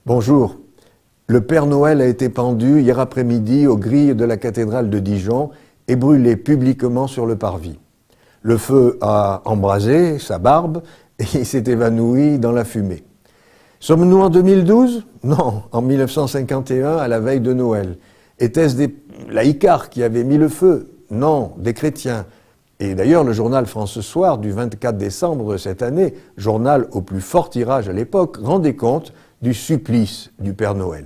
Bonjour. Le Père Noël a été pendu hier après-midi aux grilles de la cathédrale de Dijon et brûlé publiquement sur le parvis. Le feu a embrasé sa barbe et il s'est évanoui dans la fumée. Sommes-nous en 2012? Non, en 1951, à la veille de Noël. Était-ce des laïcards qui avaient mis le feu? Non, des chrétiens. Et d'ailleurs, le journal France Soir du 24 décembre cette année, journal au plus fort tirage à l'époque, rendait compte du supplice du Père Noël.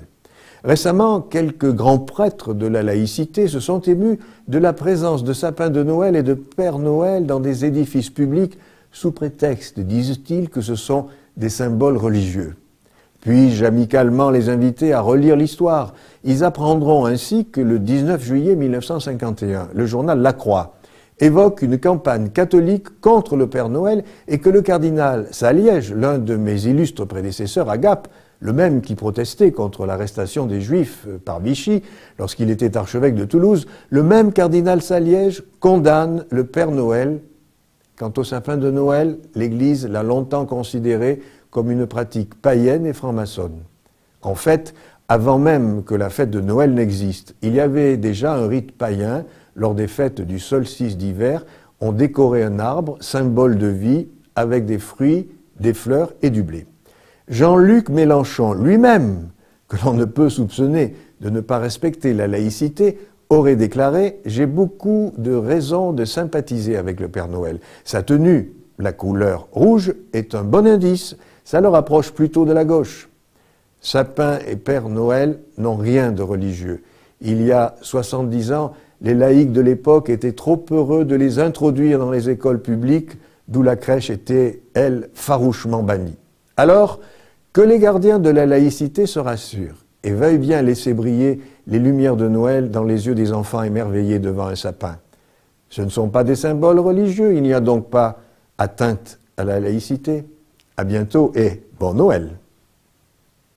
Récemment, quelques grands prêtres de la laïcité se sont émus de la présence de sapins de Noël et de Père Noël dans des édifices publics sous prétexte, disent-ils, que ce sont des symboles religieux. Puis-je amicalement les inviter à relire l'histoire? Ils apprendront ainsi que le 19 juillet 1951, le journal La Croix évoque une campagne catholique contre le Père Noël et que le cardinal Saliège, l'un de mes illustres prédécesseurs à Gap, le même qui protestait contre l'arrestation des Juifs par Vichy lorsqu'il était archevêque de Toulouse, le même cardinal Saliège condamne le Père Noël. Quant au sapin de Noël, l'Église l'a longtemps considéré comme une pratique païenne et franc-maçonne. En fait, avant même que la fête de Noël n'existe, il y avait déjà un rite païen. Lors des fêtes du solstice d'hiver, on décorait un arbre, symbole de vie, avec des fruits, des fleurs et du blé. Jean-Luc Mélenchon, lui-même, que l'on ne peut soupçonner de ne pas respecter la laïcité, aurait déclaré « J'ai beaucoup de raisons de sympathiser avec le Père Noël. Sa tenue, la couleur rouge, est un bon indice. Ça le rapproche plutôt de la gauche. » Sapin et Père Noël n'ont rien de religieux. Il y a 70 ans, les laïcs de l'époque étaient trop heureux de les introduire dans les écoles publiques, d'où la crèche était, elle, farouchement bannie. Alors, que les gardiens de la laïcité se rassurent et veuillent bien laisser briller les lumières de Noël dans les yeux des enfants émerveillés devant un sapin. Ce ne sont pas des symboles religieux, il n'y a donc pas atteinte à la laïcité. À bientôt et bon Noël!